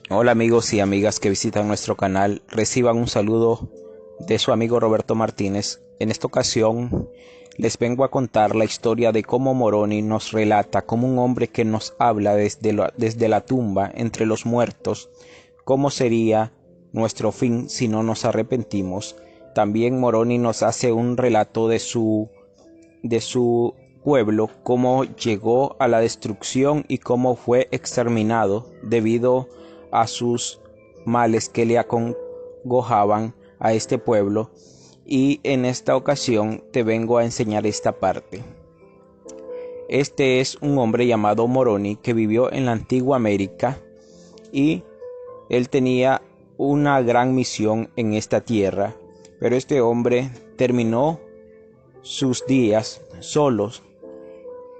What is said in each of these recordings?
Hola amigos y amigas que visitan nuestro canal, reciban un saludo de su amigo Roberto Martínez. En esta ocasión les vengo a contar la historia de cómo Moroni nos relata como un hombre que nos habla desde la tumba entre los muertos, cómo sería nuestro fin si no nos arrepentimos. También Moroni nos hace un relato de su pueblo, cómo llegó a la destrucción y cómo fue exterminado debido a sus males que le acongojaban a este pueblo. Y en esta ocasión te vengo a enseñar esta parte. Este es un hombre llamado Moroni que vivió en la antigua América y él tenía una gran misión en esta tierra, pero este hombre terminó sus días solos.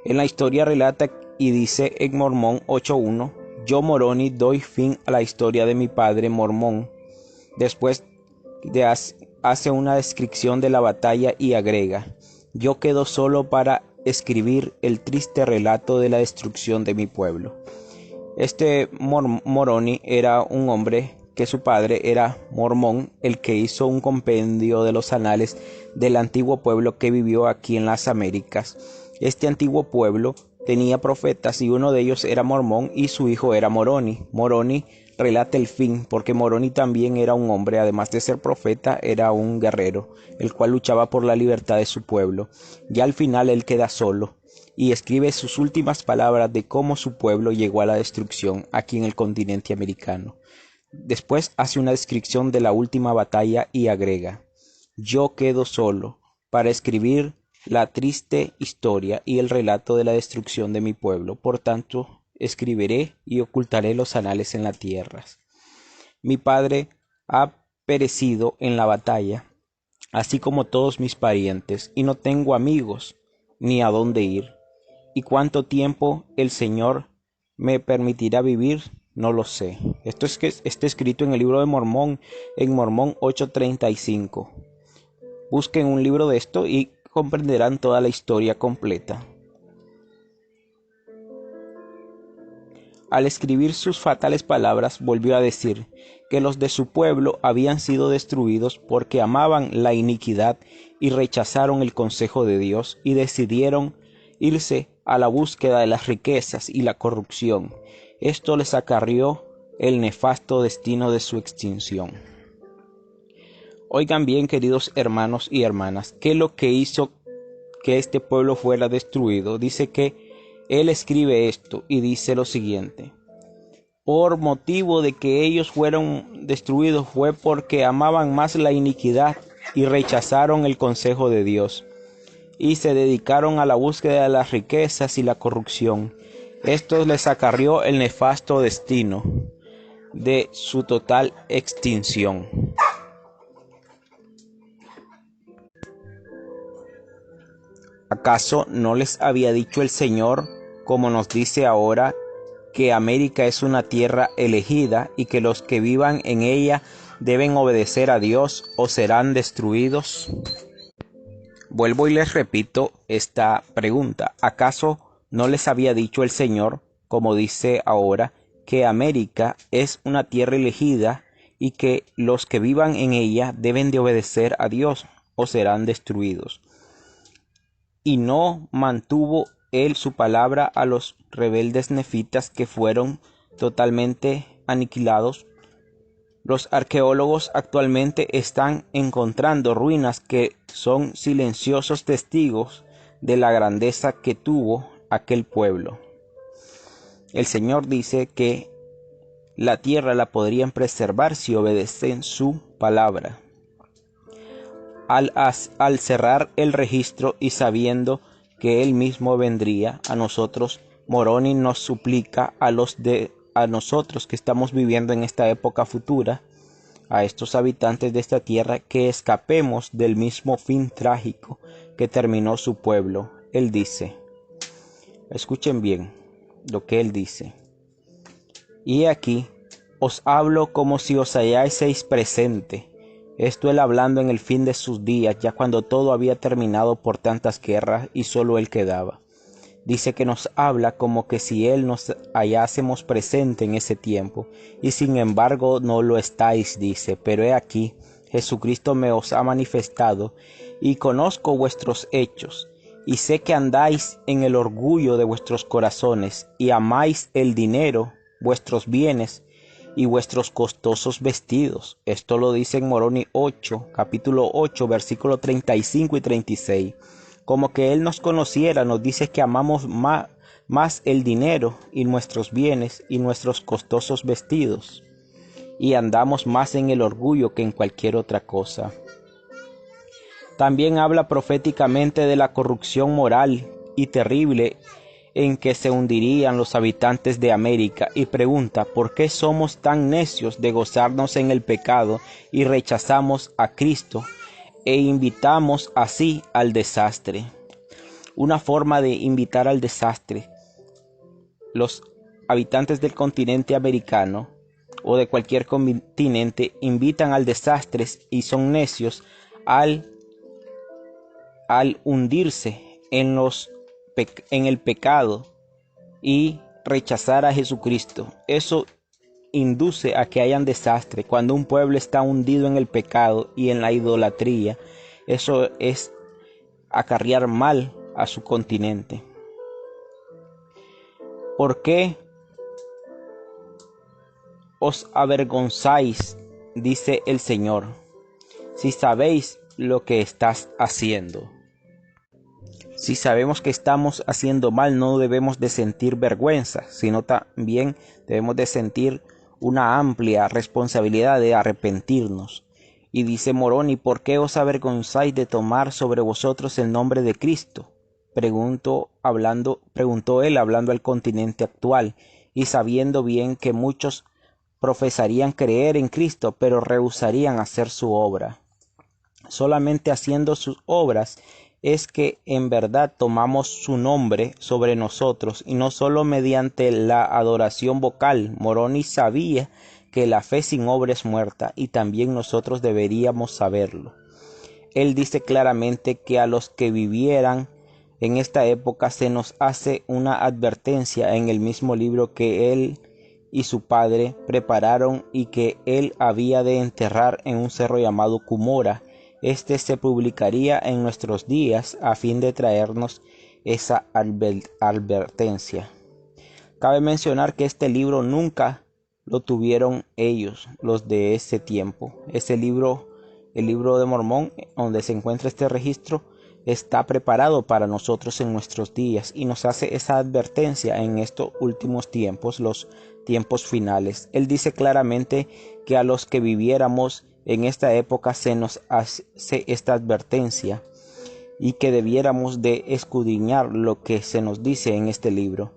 En la historia relata y dice en Mormón 8:1: yo Moroni doy fin a la historia de mi padre Mormón. Después hace una descripción de la batalla y agrega: yo quedo solo para escribir el triste relato de la destrucción de mi pueblo. Este Moroni era un hombre que su padre era Mormón, el que hizo un compendio de los anales del antiguo pueblo que vivió aquí en las Américas. Este antiguo pueblo tenía profetas y uno de ellos era Mormón y su hijo era Moroni. Moroni relata el fin porque Moroni también era un hombre, además de ser profeta, era un guerrero, el cual luchaba por la libertad de su pueblo. Ya al final él queda solo y escribe sus últimas palabras de cómo su pueblo llegó a la destrucción aquí en el continente americano. Después hace una descripción de la última batalla y agrega: yo quedo solo para escribir la triste historia y el relato de la destrucción de mi pueblo, por tanto escribiré y ocultaré los anales en la tierra. Mi padre ha perecido en la batalla, así como todos mis parientes, y no tengo amigos ni a dónde ir. Y cuánto tiempo el Señor me permitirá vivir, no lo sé. Esto es que está escrito en el libro de Mormón, en Mormón 8:35. Busquen un libro de esto y comprenderán toda la historia completa. Al escribir sus fatales palabras, volvió a decir que los de su pueblo habían sido destruidos porque amaban la iniquidad y rechazaron el consejo de Dios y decidieron irse a la búsqueda de las riquezas y la corrupción. Esto les acarrió el nefasto destino de su extinción. Oigan bien, queridos hermanos y hermanas, ¿qué es lo que hizo que este pueblo fuera destruido? Dice que él escribe esto y dice lo siguiente: por motivo de que ellos fueron destruidos fue porque amaban más la iniquidad y rechazaron el consejo de Dios, y se dedicaron a la búsqueda de las riquezas y la corrupción. Esto les acarrió el nefasto destino de su total extinción. ¿Acaso no les había dicho el Señor, como nos dice ahora, que América es una tierra elegida y que los que vivan en ella deben obedecer a Dios o serán destruidos? Vuelvo y les repito esta pregunta: ¿acaso no les había dicho el Señor, como dice ahora, que América es una tierra elegida y que los que vivan en ella deben de obedecer a Dios o serán destruidos? Y no mantuvo él su palabra a los rebeldes nefitas que fueron totalmente aniquilados. Los arqueólogos actualmente están encontrando ruinas que son silenciosos testigos de la grandeza que tuvo aquel pueblo. El Señor dice que la tierra la podrían preservar si obedecen su palabra. Al cerrar el registro y sabiendo que él mismo vendría a nosotros, Moroni nos suplica a nosotros que estamos viviendo en esta época futura, a estos habitantes de esta tierra, que escapemos del mismo fin trágico que terminó su pueblo. Él dice, escuchen bien lo que él dice: y aquí os hablo como si os hallaseis presente. Esto él hablando en el fin de sus días, ya cuando todo había terminado por tantas guerras y solo él quedaba. Dice que nos habla como que si Él nos hallásemos presente en ese tiempo, y sin embargo no lo estáis, dice, pero he aquí, Jesucristo me os ha manifestado, y conozco vuestros hechos, y sé que andáis en el orgullo de vuestros corazones, y amáis el dinero, vuestros bienes, y vuestros costosos vestidos. Esto lo dice en Moroni 8, capítulo 8, versículo 35 y 36. Como que Él nos conociera, nos dice que amamos más el dinero y nuestros bienes y nuestros costosos vestidos, y andamos más en el orgullo que en cualquier otra cosa. También habla proféticamente de la corrupción moral y terrible en que se hundirían los habitantes de América, y pregunta ¿por qué somos tan necios de gozarnos en el pecado y rechazamos a Cristo e invitamos así al desastre? Una forma de invitar al desastre. Los habitantes del continente americano o de cualquier continente invitan al desastre y son necios al hundirse en el pecado y rechazar a Jesucristo. Eso induce a que hayan desastre. Cuando un pueblo está hundido en el pecado y en la idolatría, eso es acarrear mal a su continente. ¿Por qué os avergonzáis, dice el Señor, si sabéis lo que estás haciendo? Si sabemos que estamos haciendo mal, no debemos de sentir vergüenza, sino también debemos de sentir una amplia responsabilidad de arrepentirnos. Y dice Moroni, ¿por qué os avergonzáis de tomar sobre vosotros el nombre de Cristo? Preguntó él hablando al continente actual, y sabiendo bien que muchos profesarían creer en Cristo, pero rehusarían hacer su obra. Solamente haciendo sus obras es que en verdad tomamos su nombre sobre nosotros, y no solo mediante la adoración vocal. Moroni sabía que la fe sin obra es muerta, y también nosotros deberíamos saberlo. Él dice claramente que a los que vivieran en esta época se nos hace una advertencia en el mismo libro que él y su padre prepararon y que él había de enterrar en un cerro llamado Cumora. Este se publicaría en nuestros días a fin de traernos esa advertencia. Cabe mencionar que este libro nunca lo tuvieron ellos, los de ese tiempo. Ese libro, el libro de Mormón, donde se encuentra este registro, está preparado para nosotros en nuestros días y nos hace esa advertencia en estos últimos tiempos, los tiempos finales. Él dice claramente que a los que viviéramos en esta época se nos hace esta advertencia y que debiéramos de escudriñar lo que se nos dice en este libro.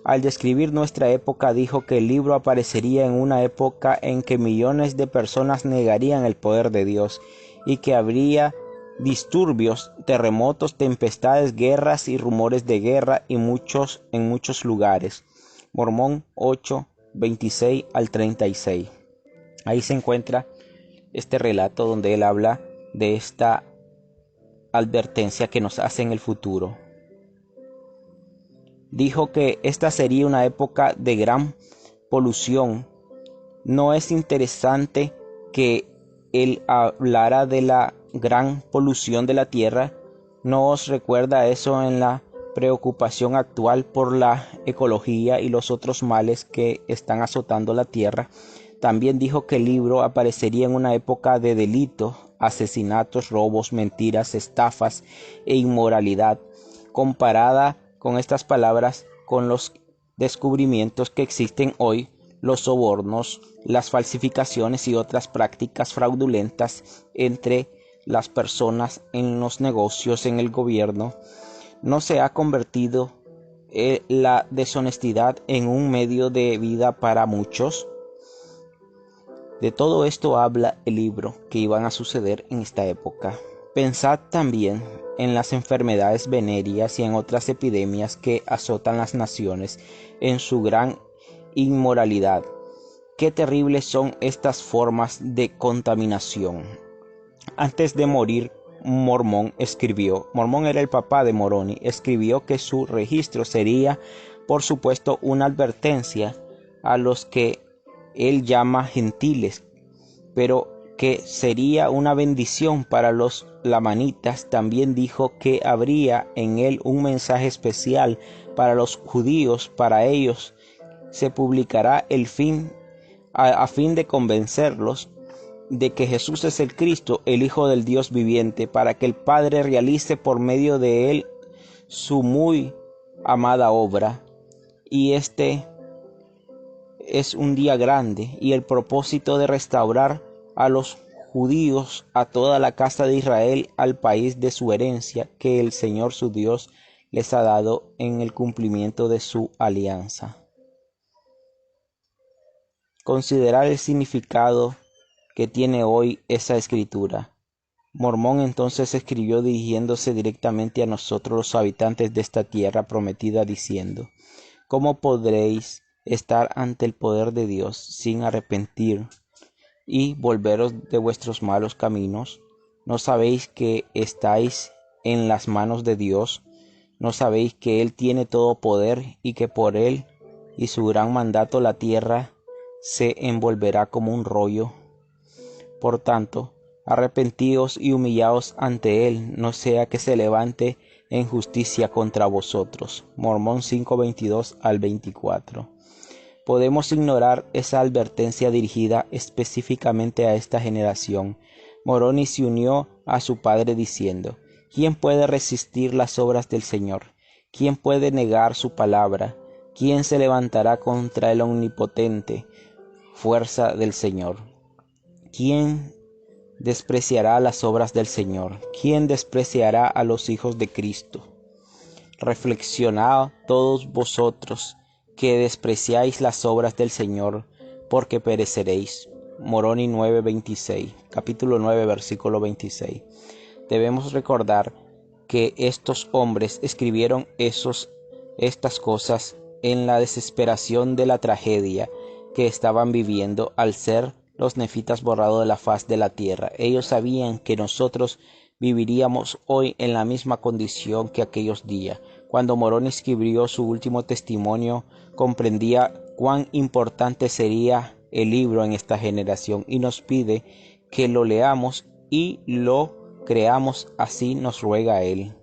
Al describir nuestra época dijo que el libro aparecería en una época en que millones de personas negarían el poder de Dios y que habría disturbios, terremotos, tempestades, guerras y rumores de guerra en muchos lugares. Mormón 8, 26 al 36. Ahí se encuentra este relato donde él habla de esta advertencia que nos hace en el futuro. Dijo que esta sería una época de gran polución. ¿No es interesante que él hablara de la gran polución de la tierra? ¿No os recuerda eso en la preocupación actual por la ecología y los otros males que están azotando la tierra? También dijo que el libro aparecería en una época de delito, asesinatos, robos, mentiras, estafas e inmoralidad. Comparada con estas palabras con los descubrimientos que existen hoy, los sobornos, las falsificaciones y otras prácticas fraudulentas entre las personas en los negocios, en el gobierno, ¿no se ha convertido la deshonestidad en un medio de vida para muchos? De todo esto habla el libro que iban a suceder en esta época. Pensad también en las enfermedades venéreas y en otras epidemias que azotan las naciones en su gran inmoralidad. Qué terribles son estas formas de contaminación. Antes de morir, Mormón escribió. Mormón era el papá de Moroni. Escribió que su registro sería, por supuesto, una advertencia a los que él llama gentiles, pero que sería una bendición para los lamanitas. También dijo que habría en él un mensaje especial para los judíos. Para ellos se publicará a fin de convencerlos de que Jesús es el Cristo, el Hijo del Dios viviente, para que el Padre realice por medio de él su muy amada obra. Y este es un día grande, y el propósito de restaurar a los judíos, a toda la casa de Israel, al país de su herencia, que el Señor su Dios les ha dado en el cumplimiento de su alianza. Considerar el significado que tiene hoy esa escritura. Mormón entonces escribió dirigiéndose directamente a nosotros los habitantes de esta tierra prometida, diciendo: ¿Cómo podréis estar ante el poder de Dios sin arrepentir y volveros de vuestros malos caminos? ¿No sabéis que estáis en las manos de Dios? ¿No sabéis que Él tiene todo poder y que por Él y su gran mandato la tierra se envolverá como un rollo? Por tanto, arrepentíos y humillaos ante Él, no sea que se levante en justicia contra vosotros. Mormón 5:22 al 24. Podemos ignorar esa advertencia dirigida específicamente a esta generación. Moroni se unió a su padre diciendo: ¿Quién puede resistir las obras del Señor? ¿Quién puede negar su palabra? ¿Quién se levantará contra el omnipotente fuerza del Señor? ¿Quién despreciará las obras del Señor? ¿Quién despreciará a los hijos de Cristo? Reflexionad todos vosotros que despreciáis las obras del Señor, porque pereceréis. Moroni 9:26, capítulo 9, versículo 26. Debemos recordar que estos hombres escribieron estas cosas en la desesperación de la tragedia que estaban viviendo al ser los nefitas borrados de la faz de la tierra. Ellos sabían que nosotros viviríamos hoy en la misma condición que aquellos días. Cuando Moroni escribió su último testimonio, comprendía cuán importante sería el libro en esta generación y nos pide que lo leamos y lo creamos, así nos ruega Él.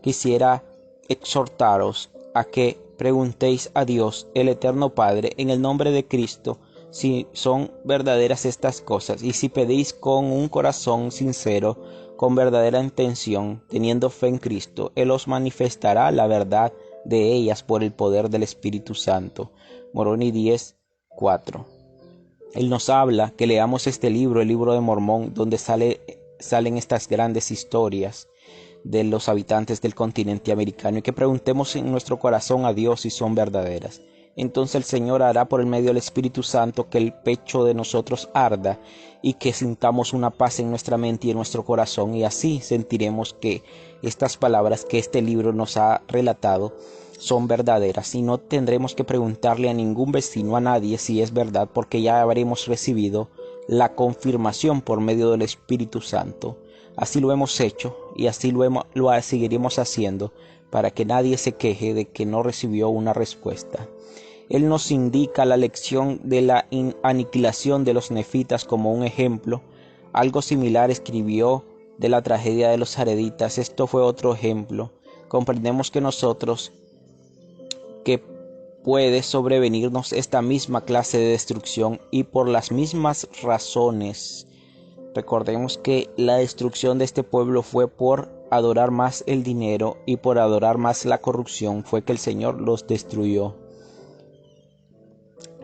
Quisiera exhortaros a que preguntéis a Dios, el Eterno Padre, en el nombre de Cristo, si son verdaderas estas cosas, y si pedís con un corazón sincero, con verdadera intención, teniendo fe en Cristo, Él os manifestará la verdad de ellas por el poder del Espíritu Santo. Moroni 10:4. Él nos habla que leamos este libro, el libro de Mormón, donde salen estas grandes historias de los habitantes del continente americano, y que preguntemos en nuestro corazón a Dios si son verdaderas. Entonces el Señor hará por el medio del Espíritu Santo que el pecho de nosotros arda y que sintamos una paz en nuestra mente y en nuestro corazón, y así sentiremos que estas palabras que este libro nos ha relatado son verdaderas, y no tendremos que preguntarle a ningún vecino, a nadie, si es verdad, porque ya habremos recibido la confirmación por medio del Espíritu Santo. Así lo hemos hecho y así lo seguiremos haciendo, para que nadie se queje de que no recibió una respuesta. Él nos indica la lección de la aniquilación de los nefitas como un ejemplo. Algo similar escribió de la tragedia de los jareditas. Esto fue otro ejemplo. Comprendemos que puede sobrevenirnos esta misma clase de destrucción, y por las mismas razones. Recordemos que la destrucción de este pueblo fue por adorar más el dinero, y por adorar más la corrupción fue que el Señor los destruyó.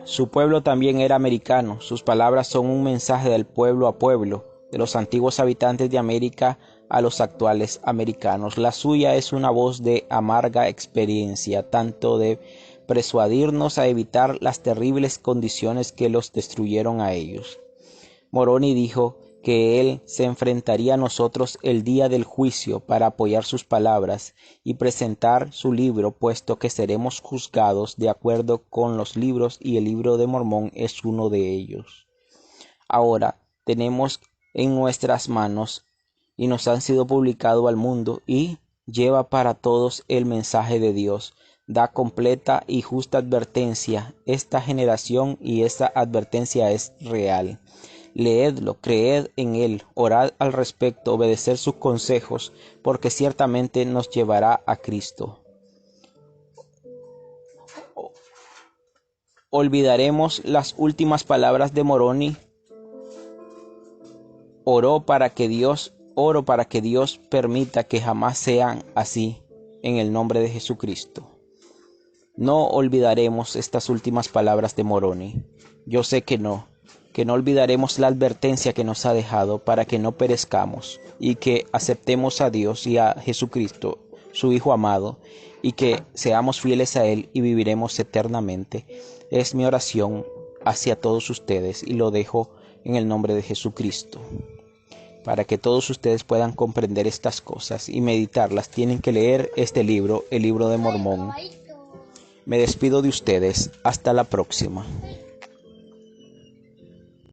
Su pueblo también era americano. Sus palabras son un mensaje del pueblo a pueblo, de los antiguos habitantes de América a los actuales americanos. La suya es una voz de amarga experiencia, tanto de persuadirnos a evitar las terribles condiciones que los destruyeron a ellos. Moroni dijo que él se enfrentaría a nosotros el día del juicio para apoyar sus palabras y presentar su libro, puesto que seremos juzgados de acuerdo con los libros, y el libro de Mormón es uno de ellos. Ahora tenemos en nuestras manos y nos han sido publicados al mundo y lleva para todos el mensaje de Dios. Da completa y justa advertencia esta generación y esta advertencia es real. Leedlo, creed en él, orad al respecto, obedecer sus consejos, porque ciertamente nos llevará a Cristo. Olvidaremos las últimas palabras de Moroni. Oro para que Dios permita que jamás sean así, en el nombre de Jesucristo. No olvidaremos estas últimas palabras de Moroni. Yo sé que no olvidaremos la advertencia que nos ha dejado para que no perezcamos y que aceptemos a Dios y a Jesucristo, su Hijo amado, y que seamos fieles a Él y viviremos eternamente. Es mi oración hacia todos ustedes y lo dejo en el nombre de Jesucristo. Para que todos ustedes puedan comprender estas cosas y meditarlas, tienen que leer este libro, el libro de Mormón. Me despido de ustedes. Hasta la próxima.